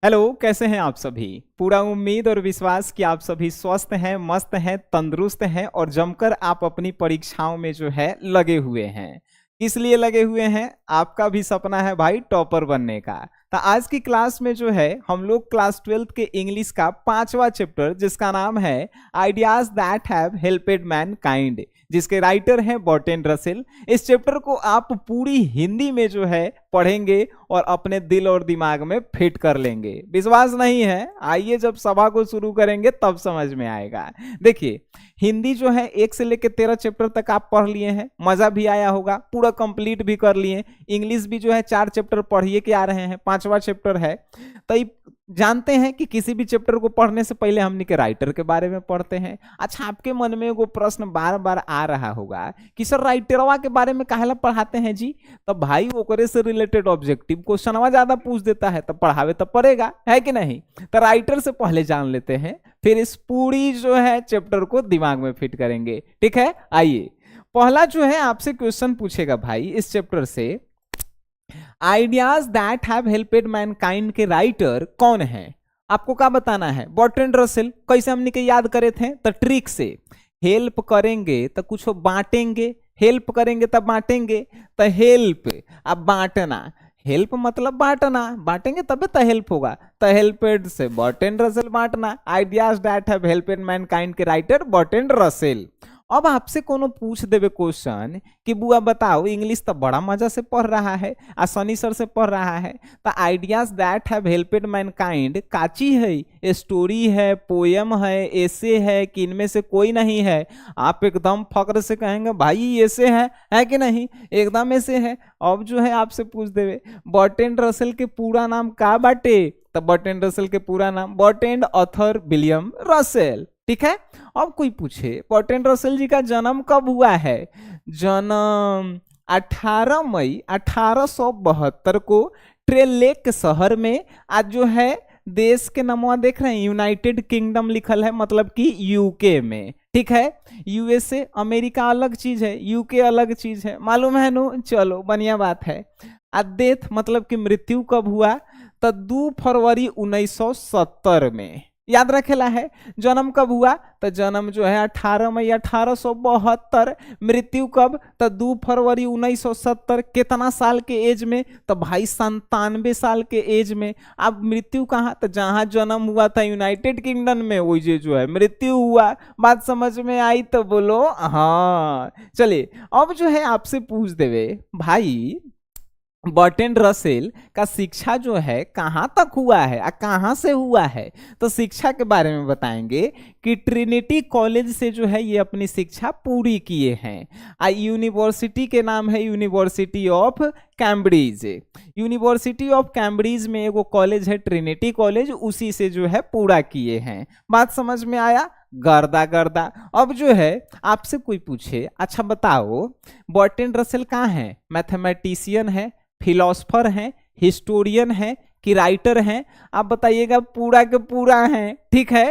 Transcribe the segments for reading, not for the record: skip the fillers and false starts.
Hello, कैसे हैं आप सभी। पूरा उम्मीद और विश्वास कि आप सभी स्वस्थ हैं, मस्त हैं, तंदुरुस्त हैं और जमकर आप अपनी परीक्षाओं में जो है लगे हुए हैं। किस लिए लगे हुए हैं? आपका भी सपना है भाई टॉपर बनने का। तो आज की क्लास में जो है हम लोग क्लास 12th के इंग्लिश का 5वां चैप्टर जिसका नाम है आइडियाज दैट हैव हेल्पेड मैनकाइंड, जिसके राइटर हैं बर्ट्रैंड रसेल। इस चैप्टर को आप पूरी हिंदी में जो है पढ़ेंगे और अपने दिल और दिमाग में फिट कर लेंगे। विश्वास नहीं है? आइए जब सभा को शुरू करेंगे तब समझ में आएगा। देखिए, हिंदी जो है 1 से लेकर 13 चैप्टर तक आप पढ़ लिए हैं, मजा भी आया होगा, पूरा कंप्लीट भी कर लिए। इंग्लिश भी जो है 4 चैप्टर पढ़िए के आ रहे हैं, 5वां चैप्टर है। तो जानते हैं कि किसी भी चैप्टर को पढ़ने से पहले हमने के राइटर के बारे में पढ़ते हैं। अच्छा, आपके मन में वो प्रश्न बार बार आ रहा होगा कि सर राइटरवा के बारे में काहेला पढ़ाते हैं जी? तो भाई ओकरे से रिलेटेड ऑब्जेक्टिव क्वेश्चनवा ज्यादा पूछ देता है, तो पढ़ावे तो पड़ेगा, है कि नहीं? तो राइटर से पहले जान लेते हैं, फिर इस पूरी जो है चैप्टर को दिमाग में फिट करेंगे। ठीक है, आइए। पहला जो है आपसे क्वेश्चन पूछेगा भाई इस चैप्टर से, आइडियाज दैट हैव हेल्पेड मैनकाइंड के राइटर कौन है? आपको क्या बताना है? Bertrand Russell. कैसे हमने के याद करे थे? तो ट्रिक से। हेल्प करेंगे तो कुछ बांटेंगे, हेल्प करेंगे तब बांटेंगे। तो हेल्प अब बांटना, हेल्प मतलब बांटना, बांटेंगे तबे तो हेल्प होगा। तो हेल्पेड से बर्ट्रैंड रसेल बांटना। आइडियाज दैट हैव हेल्पेड मैनकाइंड के राइटर बर्ट्रैंड रसेल। अब आपसे कोनो पूछ देवे क्वेश्चन कि बुआ बताओ, इंग्लिश तो बड़ा मजा से पढ़ रहा है, आसानी सर से पढ़ रहा है, तो आइडियाज दैट हैव हेल्पेड मैनकाइंड काची है? स्टोरी है, पोयम है, एसे है कि इनमें से कोई नहीं है? आप एकदम फक्र से कहेंगे भाई ऐसे है कि नहीं? एकदम ऐसे है। अब जो है आपसे पूछ देवे बर्ट्रैंड रसेल के पूरा नाम का बाटे? तो बर्ट्रैंड रसेल के पूरा नाम बर्ट्रैंड आर्थर विलियम रसेल। ठीक है। अब कोई पूछे बर्ट्रैंड रसेल जी का जन्म कब हुआ है? जन्म 18 मई 1872 को ट्रेलेक शहर में। आज जो है देश के नाम देख रहे हैं, यूनाइटेड किंगडम लिखल है, मतलब कि यूके में। ठीक है, यूएसए अमेरिका अलग चीज है, यूके अलग चीज है, मालूम है नो? चलो बढ़िया बात है। डेथ मतलब कि मृत्यु कब हुआ? तो 2 फरवरी 1970 में। याद रखेला है। जन्म कब हुआ? तो जन्म जो है 18 मई 1872। मृत्यु कब? तो 2 फरवरी 1970। कितना साल के एज में? तो भाई 97 साल के एज में। अब मृत्यु कहाँ? तो जहां जन्म हुआ था यूनाइटेड किंगडम में, वही जो है मृत्यु हुआ। बात समझ में आई तो बोलो हाँ। चलिए, अब जो है आपसे पूछ देवे भाई बर्ट्रैंड रसेल का शिक्षा जो है कहाँ तक हुआ है और कहाँ से हुआ है? तो शिक्षा के बारे में बताएंगे कि ट्रिनिटी कॉलेज से जो है ये अपनी शिक्षा पूरी किए हैं। यूनिवर्सिटी के नाम है university of Cambridge. University of Cambridge में एगो कॉलेज है ट्रिनिटी कॉलेज, उसी से जो है पूरा किए हैं। बात समझ में आया? गर्दा गर्दा। अब जो है आपसे कोई पूछे, अच्छा बताओ बर्ट्रैंड रसेल कहाँ है? मैथमेटिशियन है, फिलोसफर हैं, हिस्टोरियन हैं कि राइटर हैं? आप बताइएगा। पूरा के पूरा हैं। ठीक है।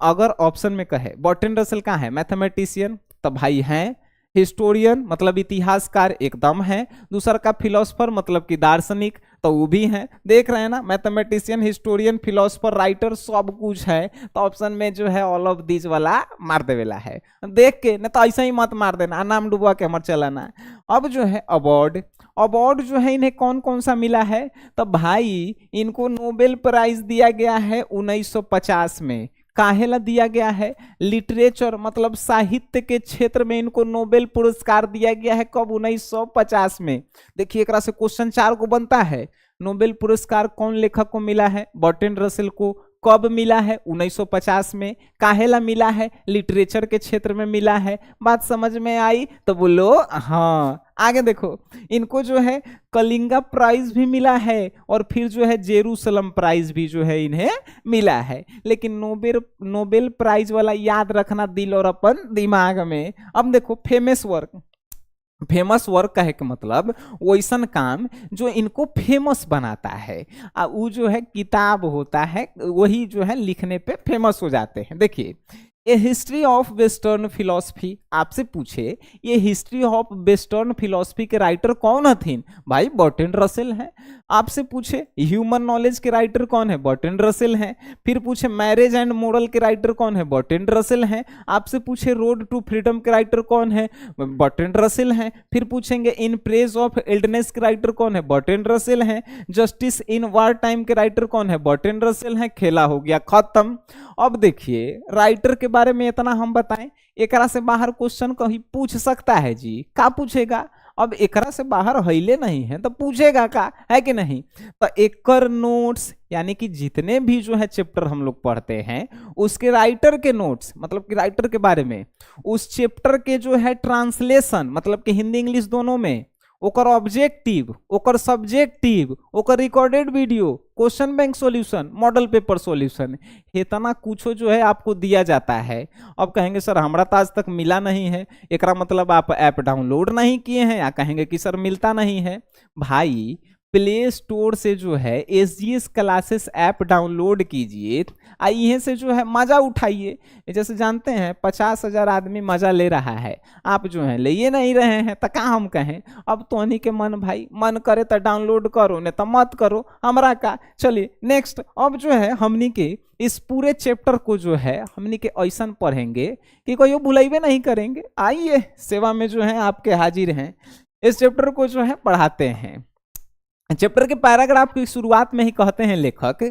अगर ऑप्शन में कहे बर्ट्रैंड रसेल कहाँ है? मैथमेटिशियन, तो भाई हैं। हिस्टोरियन मतलब इतिहासकार, एकदम है। दूसरा का फिलोसफर मतलब कि दार्शनिक, तो वो भी है। देख रहे हैं ना, मैथमेटिशियन, हिस्टोरियन, फिलोसफर, राइटर सब कुछ है। तो ऑप्शन में जो है ऑल ऑफ दिस वाला मार देवेला है। देख के ना तो ऐसा ही मत मार देना, नाम डुबा के मत चलाना। अब जो है अवार्ड, अवार्ड जो है इन्हें कौन कौन सा मिला है? तो भाई इनको नोबेल प्राइज दिया गया है 1950 में। काहेला दिया गया है? लिटरेचर मतलब साहित्य के क्षेत्र में इनको नोबेल पुरस्कार दिया गया है। कब? 1950 में। देखिए एक से क्वेश्चन 4 को बनता है। नोबेल पुरस्कार कौन लेखक को मिला है? बर्ट्रैंड रसेल को। कब मिला है? 1950 में। काहेला मिला है? लिटरेचर के क्षेत्र में मिला है। बात समझ में आई तो बोलो हाँ। आगे देखो, इनको जो है कलिंगा प्राइज भी मिला है और फिर जो है जेरूसलम प्राइज भी जो है इन्हें मिला है। लेकिन नोबेल प्राइज वाला याद रखना दिल और अपन दिमाग में। अब देखो फेमस वर्क, फेमस वर्क कहे के मतलब वैसन काम जो इनको फेमस बनाता है। वो जो है किताब होता है, वही जो है लिखने पे फेमस हो जाते हैं। देखिए ए हिस्ट्री ऑफ वेस्टर्न फिलोसफी, आपसे पूछे ये हिस्ट्री ऑफ वेस्टर्न फिलोसफी के राइटर कौन हथिन, भाई बर्ट्रैंड रसेल हैं। आपसे पूछे ह्यूमन नॉलेज के राइटर कौन है, बर्ट्रैंड रसेल हैं। फिर पूछे मैरिज एंड मोरल के राइटर कौन है, बर्ट्रैंड रसेल हैं। आपसे पूछे रोड टू फ्रीडम के राइटर कौन है, बर्ट्रैंड रसेल हैं। फिर पूछेंगे इन प्रेज ऑफ इल्डनेस के राइटर कौन है, बर्ट्रैंड रसेल हैं। जस्टिस इन वार टाइम के राइटर कौन है, बर्ट्रैंड रसेल हैं। खेला हो गया खत्म। अब देखिए राइटर के बारे में इतना हम बताएं, एकरा से बाहर क्वेश्चन कहीं पूछ सकता है जी, का पूछेगा। अब एकरा से बाहर हईले नहीं है तो पूछेगा का, है कि नहीं। तो एकर नोट्स यानी कि जितने भी जो है चैप्टर हम लोग पढ़ते हैं उसके राइटर के नोट्स, मतलब कि राइटर के बारे में, उस चैप्टर के जो है ट्रांसलेशन, मतलब कि हिंदी इंग्लिश दोनों में, ओकर ऑब्जेक्टिव, ओकर सब्जेक्टिव, ओकर recorded video, question bank solution, model paper solution, इतना कुछ जो है आपको दिया जाता है। अब कहेंगे सर हमरा तो आज तक मिला नहीं है, एकरा मतलब आप ऐप डाउनलोड नहीं किए हैं, या कहेंगे कि सर मिलता नहीं है। भाई प्ले स्टोर से जो है SGS क्लासेस ऐप डाउनलोड कीजिए, यहीं से जो है मजा उठाइए। जैसे जानते हैं 50,000 आदमी मजा ले रहा है, आप जो है ले ये नहीं रहे हैं, तो कहाँ हम कहें। अब तो नहीं के मन भाई, मन करे तो डाउनलोड करो, नहीं तो मत करो, हमरा का। चलिए नेक्स्ट, अब जो है हमनी के इस पूरे चैप्टर को जो है हमनी के ऐसा पढ़ेंगे कि कोई भुलाइबे नहीं करेंगे। आइए सेवा में जो है आपके हाजिर हैं, इस चैप्टर को जो है पढ़ाते हैं। चैप्टर के पैराग्राफ की शुरुआत में ही कहते हैं लेखक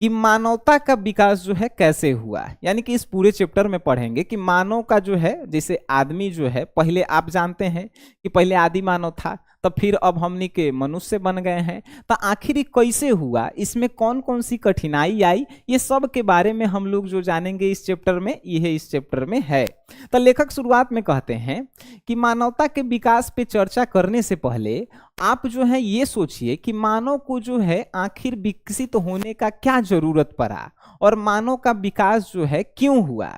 कि मानवता का विकास जो है कैसे हुआ, यानी कि इस पूरे चैप्टर में पढ़ेंगे कि मानव का जो है, जैसे आदमी जो है पहले आप जानते हैं कि पहले आदि मानव था, तब फिर अब हमनी के मनुष्य बन गए हैं, तो आखिर कैसे हुआ, इसमें कौन कौन सी कठिनाई आई, ये सब के बारे में हम लोग जो जानेंगे इस चैप्टर में, यह इस चैप्टर में है। तो लेखक शुरुआत में कहते हैं कि मानवता के विकास पे चर्चा करने से पहले आप जो है ये सोचिए कि मानव को जो है आखिर विकसित होने का क्या जरूरत पड़ा, और मानव का विकास जो है क्यों हुआ।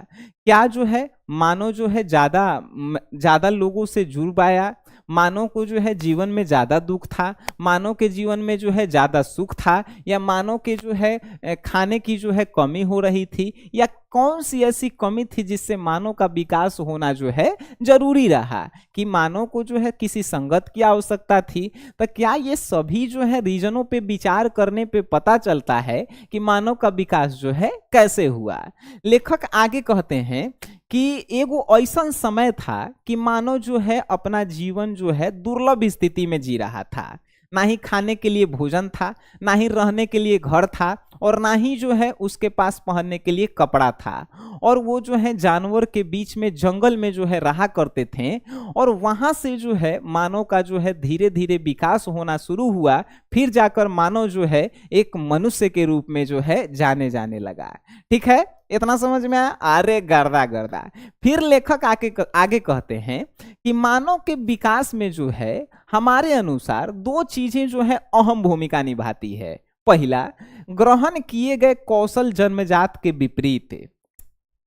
क्या जो है मानव जो है ज्यादा लोगों से जुड़ पाया, मानव को जो है जीवन में ज्यादा दुख था, मानव के जीवन में जो है ज्यादा सुख था, या मानव के जो है खाने की जो है कमी हो रही थी, या कौन सी ऐसी कमी थी जिससे मानव का विकास होना जो है जरूरी रहा, कि मानव को जो है किसी संगत की आवश्यकता थी। तो क्या ये सभी जो है रीजनों पे विचार करने पे पता चलता है कि मानव का विकास जो है कैसे हुआ। लेखक आगे कहते हैं कि एगो ऐसा समय था कि मानव जो है अपना जीवन जो है दुर्लभ स्थिति में जी रहा था, ना ही खाने के लिए भोजन था, ना ही रहने के लिए घर था, और ना ही जो है उसके पास पहनने के लिए कपड़ा था, और वो जो है जानवर के बीच में जंगल में जो है रहा करते थे, और वहां से जो है मानव का जो है धीरे धीरे विकास होना शुरू हुआ, फिर जाकर मानव जो है एक मनुष्य के रूप में जो है जाने लगा। ठीक है, इतना समझ में आया। अरे गर्दा गर्दा। फिर लेखक आगे कहते हैं कि मानव के विकास में जो है हमारे अनुसार दो चीजें जो है अहम भूमिका निभाती है। पहला, ग्रहण किए गए कौशल जन्मजात के विपरीत,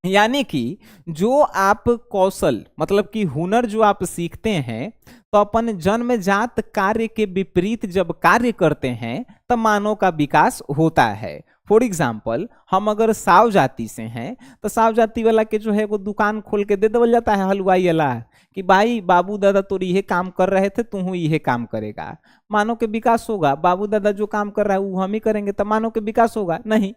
यानी कि जो आप कौशल मतलब कि हुनर जो आप सीखते हैं, तो अपन जन्मजात कार्य के विपरीत जब कार्य करते हैं तब मानव का विकास होता है। फॉर एग्जाम्पल, हम अगर साव जाति से हैं तो साव जाति वाला के जो है वो दुकान खोल के दे देवल जाता है हलवाई वाला, कि भाई बाबू दादा तो ये काम कर रहे थे, तू ये काम करेगा, मानव के विकास होगा। बाबू दादा जो काम कर रहा है वो हम ही करेंगे तो मानव के विकास होगा नहीं।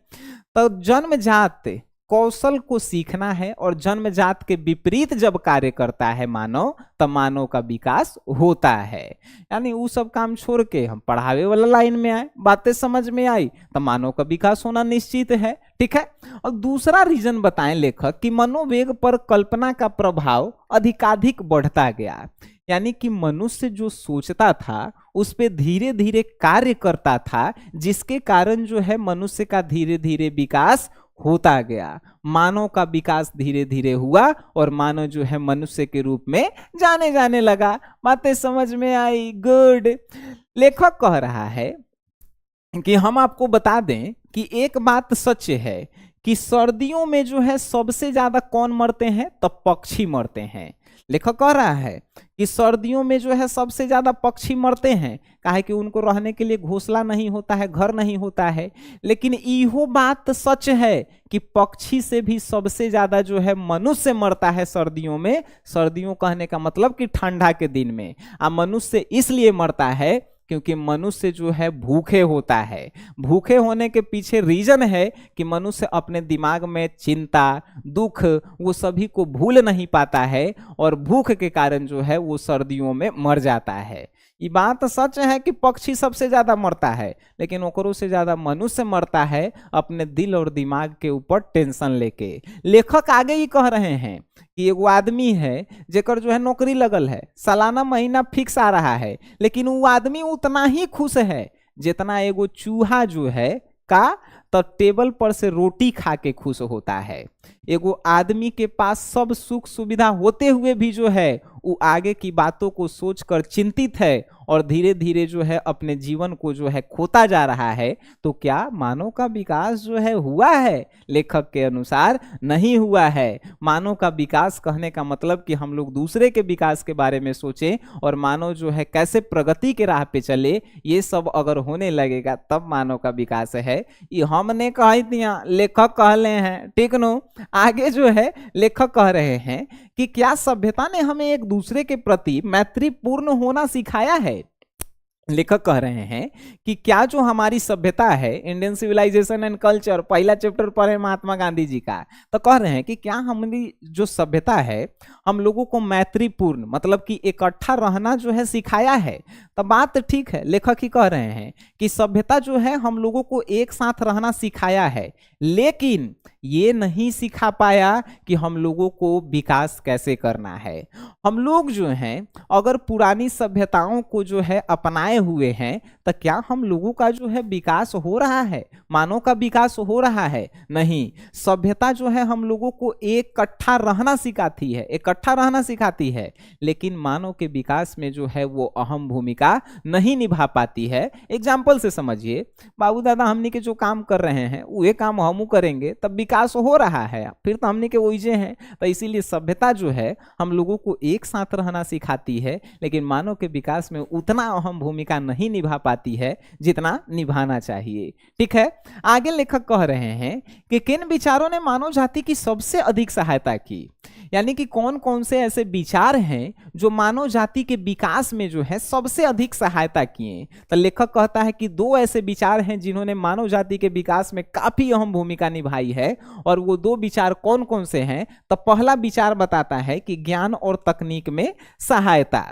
तो जन्मजात कौशल को सीखना है, और जन्मजात के विपरीत जब कार्य करता है मानव, तब मानव का विकास होता है। यानी वो सब काम छोड़ के हम पढ़ावे वाला लाइन में आए, बातें समझ में आई, तो मानव का विकास होना निश्चित है। ठीक है। और दूसरा रीजन बताएं लेखक कि मनोवेग पर कल्पना का प्रभाव अधिकाधिक बढ़ता गया, यानी कि मनुष्य जो सोचता था उस पे धीरे धीरे कार्य करता था, जिसके कारण जो है मनुष्य का धीरे धीरे विकास होता गया। मानव का विकास धीरे धीरे हुआ और मानव जो है मनुष्य के रूप में जाने लगा। बातें समझ में आई? गुड। लेखक कह रहा है कि हम आपको बता दें कि एक बात सच है कि सर्दियों में जो है सबसे ज्यादा कौन मरते हैं, तो पक्षी मरते हैं। लेखक कह रहा है कि सर्दियों में जो है सबसे ज्यादा पक्षी मरते हैं, काहे कि उनको रहने के लिए घोंसला नहीं होता है, घर नहीं होता है। लेकिन इहो बात सच है कि पक्षी से भी सबसे ज्यादा जो है मनुष्य मरता है सर्दियों में। सर्दियों कहने का मतलब कि ठंडा के दिन में। मनुष्य इसलिए मरता है क्योंकि मनुष्य जो है भूखे होता है। भूखे होने के पीछे रीजन है कि मनुष्य अपने दिमाग में चिंता, दुख, वो सभी को भूल नहीं पाता है और भूख के कारण जो है वो सर्दियों में मर जाता है। ये बात सच है कि पक्षी सबसे ज्यादा मरता है, लेकिन ओकरों से ज्यादा मनुष्य मरता है अपने दिल और दिमाग के ऊपर टेंशन लेके। लेखक आगे ही कह रहे हैं कि एगो आदमी है जेकर जो है नौकरी लगल है, सालाना महीना फिक्स आ रहा है, लेकिन वो आदमी उतना ही खुश है जितना एगो चूहा जो है का तो टेबल पर से रोटी खा के खुश होता है। एगो आदमी के पास सब सुख सुविधा होते हुए भी जो है वो आगे की बातों को सोचकर चिंतित है और धीरे धीरे जो है अपने जीवन को जो है खोता जा रहा है। तो क्या मानव का विकास जो है हुआ है? लेखक के अनुसार नहीं हुआ है। मानव का विकास कहने का मतलब कि हम लोग दूसरे के विकास के बारे में सोचें और मानव जो है कैसे प्रगति के राह पे चले, ये सब अगर होने लगेगा तब मानव का विकास है। ये हमने कह दिया, लेखक कहले हैं, ठीक नो। आगे जो है लेखक कह रहे हैं कि क्या सभ्यता ने हमें एक दूसरे के प्रति मैत्रीपूर्ण होना सिखाया है? लेखक कह रहे हैं कि क्या जो हमारी सभ्यता है, इंडियन सिविलाइजेशन एंड कल्चर, पहला चैप्टर पढ़े महात्मा गांधी जी का, तो कह रहे हैं कि क्या हमारी जो सभ्यता है हम लोगों को मैत्रीपूर्ण मतलब कि इकट्ठा रहना जो है सिखाया है। तो बात ठीक है, लेखक ही कह रहे हैं कि सभ्यता जो है हम लोगों को एक साथ रहना सिखाया है, लेकिन ये नहीं सिखा पाया कि हम लोगों को विकास कैसे करना है। हम लोग जो हैं अगर पुरानी सभ्यताओं को जो है अपनाए हुए हैं तो क्या हम लोगों का जो है विकास हो रहा है? मानव का विकास हो रहा है? नहीं। सभ्यता जो है हम लोगों को इकट्ठा रहना सिखाती है, इकट्ठा रहना सिखाती है, लेकिन मानव के विकास में जो है वो अहम भूमिका नहीं निभा पाती है। एग्जाम्पल से समझिए, बाबू दादा हमनी के जो काम कर रहे हैं वो काम हम करेंगे तब विकास हो रहा है, फिर तो हमनी के वही हैं। तो इसीलिए सभ्यता जो है हम लोगों को एक साथ रहना सिखाती है, लेकिन मानव के विकास में उतना अहम भूमिका नहीं निभा पाती है जितना निभाना चाहिए। ठीक है, आगे लेखक कह रहे हैं कि किन विचारों ने मानव जाति की सबसे अधिक सहायता की, यानी कि कौन कौन से ऐसे विचार हैं जो मानव जाति के विकास में जो है सबसे अधिक सहायता किए। तो लेखक कहता है कि दो ऐसे विचार हैं जिन्होंने मानव जाति के विकास में काफी अहम भूमिका निभाई है, और वो दो विचार कौन कौन से हैं। तो पहला विचार बताता है कि ज्ञान और तकनीक में सहायता।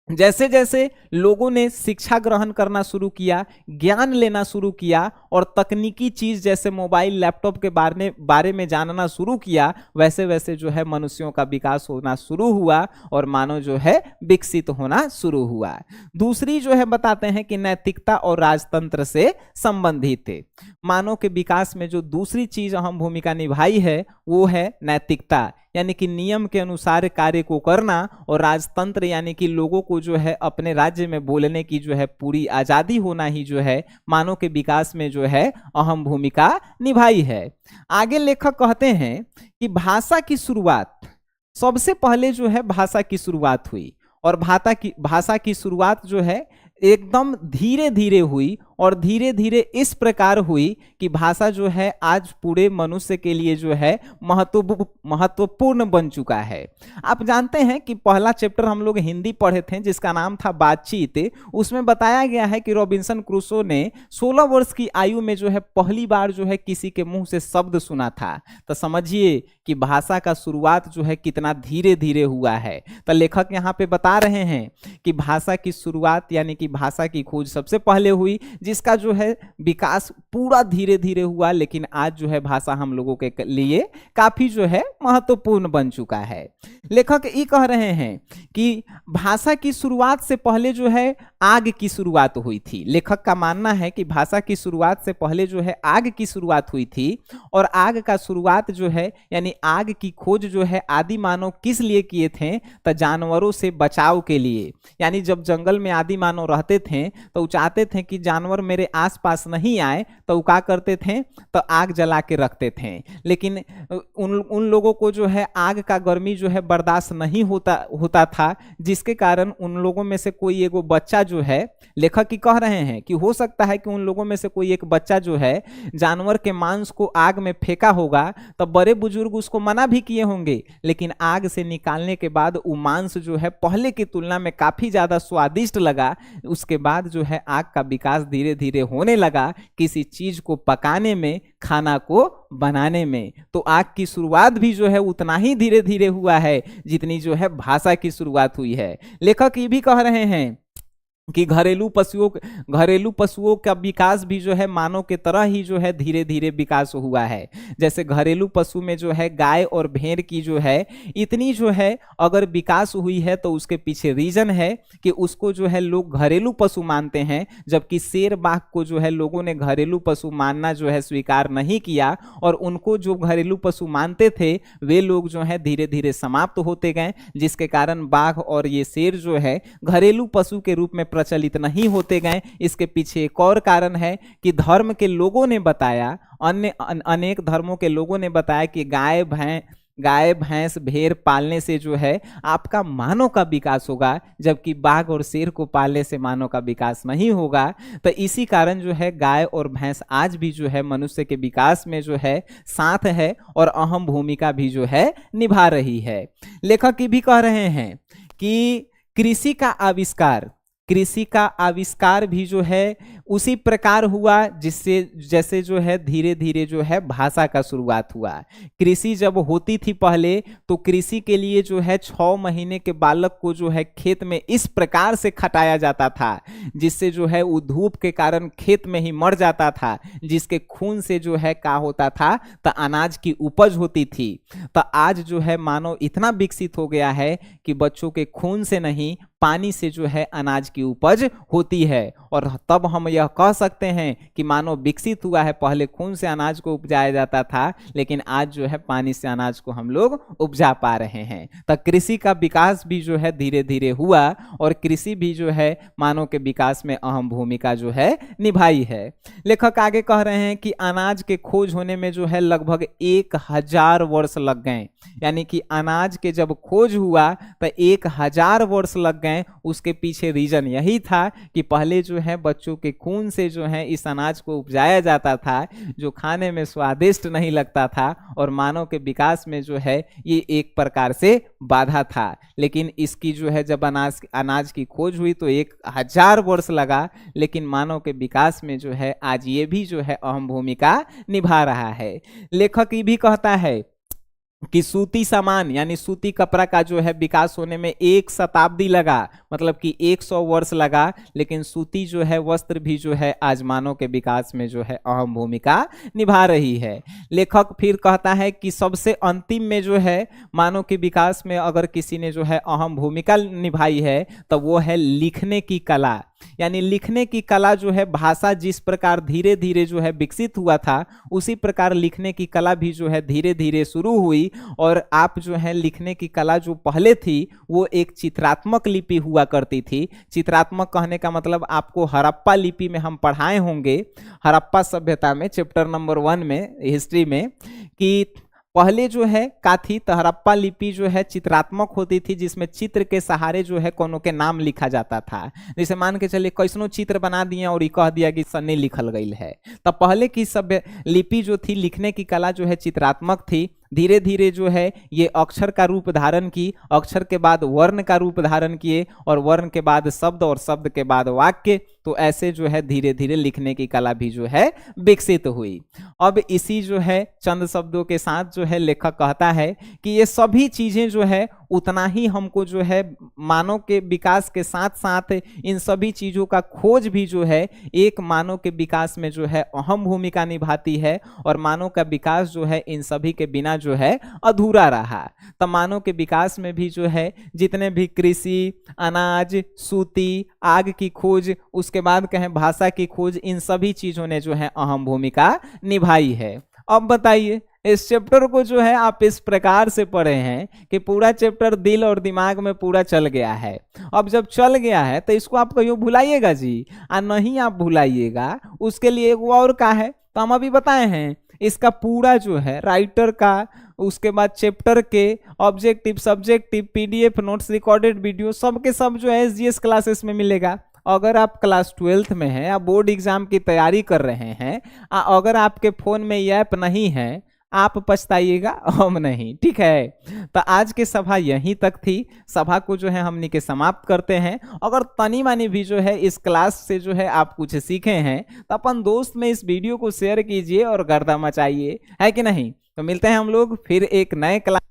जैसे जैसे लोगों ने शिक्षा ग्रहण करना शुरू किया, ज्ञान लेना शुरू किया और तकनीकी चीज जैसे मोबाइल, लैपटॉप के बारे में जानना शुरू किया, वैसे वैसे जो है मनुष्यों का विकास होना शुरू हुआ और मानव जो है विकसित होना शुरू हुआ। दूसरी जो है बताते हैं कि नैतिकता और राजतंत्र से संबंधित थे। मानव के विकास में जो दूसरी चीज अहम भूमिका निभाई है वो है नैतिकता, यानी कि नियम के अनुसार कार्य को करना, और राजतंत्र यानी कि लोगों को जो है अपने राज्य में बोलने की जो है पूरी आजादी होना ही जो है मानव के विकास में जो है अहम भूमिका निभाई है। आगे लेखक कहते हैं कि भाषा की शुरुआत, सबसे पहले जो है भाषा की शुरुआत हुई, और भाषा की शुरुआत जो है एकदम धीरे धीरे हुई, और धीरे धीरे इस प्रकार हुई कि भाषा जो है आज पूरे मनुष्य के लिए जो है महत्वपूर्ण बन चुका है। आप जानते हैं कि पहला चैप्टर हम लोग हिंदी पढ़े थे जिसका नाम था बातचीत। उसमें बताया गया है कि रॉबिन्सन क्रूसो ने 16 वर्ष की आयु में जो है पहली बार जो है किसी के मुंह से शब्द सुना था। तो समझिए कि भाषा का शुरुआत जो है कितना धीरे धीरे हुआ है। तो लेखक यहाँ पे बता रहे हैं कि भाषा की शुरुआत यानी कि भाषा की खोज सबसे पहले हुई, जिसका जो है विकास पूरा धीरे धीरे हुआ, लेकिन आज जो है भाषा हम लोगों के लिए काफी जो है महत्वपूर्ण बन चुका है। लेखक ये कह रहे हैं कि भाषा की शुरुआत से पहले जो है आग की शुरुआत हुई थी। लेखक का मानना है कि भाषा की शुरुआत से पहले जो है आग की शुरुआत हुई थी, और आग का शुरुआत जो है यानी आग की खोज जो है आदि मानव किस लिए किए थे, तो जानवरों से बचाव के लिए। यानी जब जंगल में आदि मानव रहते थे तो वो चाहते थे कि जानवर मेरे आसपास नहीं आए, तो वो क्या करते थे, तो आग जला के रखते थे। लेकिन उन लोगों को जो है आग का गर्मी जो है बर्दाश्त नहीं होता था, जिसके कारण उन लोगों में से कोई एगो बच्चा जो है, लेखक की कह रहे हैं कि हो सकता है कि उन लोगों में से कोई एक बच्चा जो है जानवर के मांस को आग में फेंका होगा, तो बड़े बुजुर्ग उसको मना भी किए होंगे, लेकिन आग से निकालने के बाद वो मांस जो है पहले की तुलना में काफी ज्यादा स्वादिष्ट लगा। उसके बाद जो है आग का विकास धीरे धीरे होने लगा किसी चीज को पकाने में, खाना को बनाने में। तो आग की शुरुआत भी जो है उतना ही धीरे धीरे हुआ है जितनी जो है भाषा की शुरुआत हुई है। लेखक ये भी कह रहे हैं कि घरेलू पशुओं का विकास भी जो है मानव के तरह ही जो है धीरे धीरे विकास हुआ है। जैसे घरेलू पशु में जो है गाय और भेड़ की जो है इतनी जो है अगर विकास हुई है, तो उसके पीछे रीजन है कि उसको जो है लोग घरेलू पशु मानते हैं, जबकि शेर बाघ को जो है लोगों ने घरेलू पशु मानना जो है स्वीकार नहीं किया, और उनको जो घरेलू पशु मानते थे वे लोग जो है धीरे धीरे समाप्त होते गए, जिसके कारण बाघ और ये शेर जो है घरेलू पशु के रूप में प्रचलित नहीं होते गए। इसके पीछे एक और कारण है कि धर्म के लोगों ने बताया, अनेक धर्मों के लोगों ने बताया कि गाय भैंस भेड़ पालने से जो है आपका मानव का विकास होगा, जबकि बाघ और शेर को पालने से मानव का विकास नहीं होगा। तो इसी कारण जो है गाय और भैंस आज भी जो है मनुष्य के विकास में जो है साथ है और अहम भूमिका भी जो है निभा रही है। लेखक ये भी कह रहे हैं कि कृषि का आविष्कार भी जो है उसी प्रकार हुआ जैसे जो है धीरे धीरे जो है भाषा का शुरुआत हुआ। कृषि जब होती थी पहले, तो कृषि के लिए जो है 6 महीने के बालक को जो है खेत में इस प्रकार से खटाया जाता था जिससे जो है वो धूप के कारण खेत में ही मर जाता था, जिसके खून से जो है क्या होता था, तो अनाज की उपज होती थी। तो आज जो है मानव इतना विकसित हो गया है कि बच्चों के खून से नहीं, पानी से जो है अनाज की उपज होती है, और तब हम यह कह सकते हैं कि मानव विकसित हुआ है। पहले खून से अनाज को उपजाया जाता था, लेकिन आज जो है पानी से अनाज को हम लोग उपजा पा रहे हैं। तो कृषि का विकास भी जो है धीरे धीरे हुआ, और कृषि भी जो है मानव के विकास में अहम भूमिका जो है निभाई है। लेखक आगे कह रहे हैं कि अनाज के खोज होने में जो है लगभग 1000 वर्ष लग गए। यानी कि अनाज के जब खोज हुआ तो 1000 वर्ष लग गए। उसके पीछे रीजन यही था कि पहले जो है बच्चों के खून से जो है इस अनाज को उपजाया जाता था, जो खाने में स्वादिष्ट नहीं लगता था, और मानव के विकास में जो है ये एक प्रकार से बाधा था। लेकिन इसकी जो है जब अनाज की खोज हुई तो 1000 वर्ष लगा, लेकिन मानव के विकास में जो है आज ये भी जो है अहम भूमिका निभा रहा है। लेखक ये भी कहता है कि सूती सामान यानी सूती कपड़ा का जो है विकास होने में 1 शताब्दी लगा, मतलब कि 100 वर्ष लगा, लेकिन सूती जो है वस्त्र भी जो है आज मानव के विकास में जो है अहम भूमिका निभा रही है। लेखक फिर कहता है कि सबसे अंतिम में जो है मानव के विकास में अगर किसी ने जो है अहम भूमिका निभाई है तो वो है लिखने की कला। यानी लिखने की कला जो है, भाषा जिस प्रकार धीरे धीरे जो है विकसित हुआ था, उसी प्रकार लिखने की कला भी जो है धीरे धीरे शुरू हुई। और आप जो है लिखने की कला जो पहले थी वो एक चित्रात्मक लिपि हुआ करती थी। चित्रात्मक कहने का मतलब आपको हड़प्पा लिपि में हम पढ़ाए होंगे, हड़प्पा सभ्यता में चैप्टर नंबर 1 में हिस्ट्री में, कि पहले जो है का थी तो हड़प्पा लिपि जो है चित्रात्मक होती थी, जिसमें चित्र के सहारे जो है कोनो के नाम लिखा जाता था। जैसे मान के चलिए कैसनो चित्र बना दिए और ये कह दिया कि सन्नी लिखल गई है। तब पहले की सभ्य लिपि जो थी, लिखने की कला जो है चित्रात्मक थी। धीरे धीरे जो है ये अक्षर का रूप धारण की, अक्षर के बाद वर्ण का रूप धारण किए, और वर्ण के बाद शब्द, और शब्द के बाद वाक्य। तो ऐसे जो है धीरे धीरे लिखने की कला भी जो है विकसित हुई। अब इसी जो है चंद शब्दों के साथ जो है लेखक कहता है कि ये सभी चीजें जो है उतना ही हमको जो है मानव के विकास के साथ साथ इन सभी चीजों का खोज भी जो है एक मानव के विकास में जो है अहम भूमिका निभाती है, और मानव का विकास जो है इन सभी के बिना जो है अधूरा रहा। तो मानव के विकास में भी जो है जितने भी कृषि, अनाज, सूती, आग की खोज, उसके बाद कहें भाषा की खोज, इन सभी चीजों ने जो है अहम भूमिका निभाई है। अब बताइए इस चैप्टर को जो है आप इस प्रकार से पढ़े हैं कि पूरा चैप्टर दिल और दिमाग में पूरा चल गया है। अब जब चल गया है तो इसको आप कहीं भुलाइएगा जी, नहीं आप भुलाइएगा, उसके लिए एक और का है तो हम अभी बताए हैं। इसका पूरा जो है राइटर का, उसके बाद चैप्टर के objective, subjective, PDF notes, recorded video, सब के सब जो है एसजीएस क्लासेस में मिलेगा। अगर आप क्लास 12th में हैं, आप बोर्ड एग्जाम की तैयारी कर रहे हैं, अगर आपके फोन में ये ऐप नहीं है, आप पछताइएगा, हम नहीं। ठीक है, तो आज की सभा यहीं तक थी। सभा को जो है हमने के समाप्त करते हैं। अगर तनी मानी भी जो है इस क्लास से जो है आप कुछ सीखे हैं तो अपन दोस्त में इस वीडियो को शेयर कीजिए और गर्दा मचाइए, है कि नहीं। तो मिलते हैं हम लोग फिर एक नए क्लास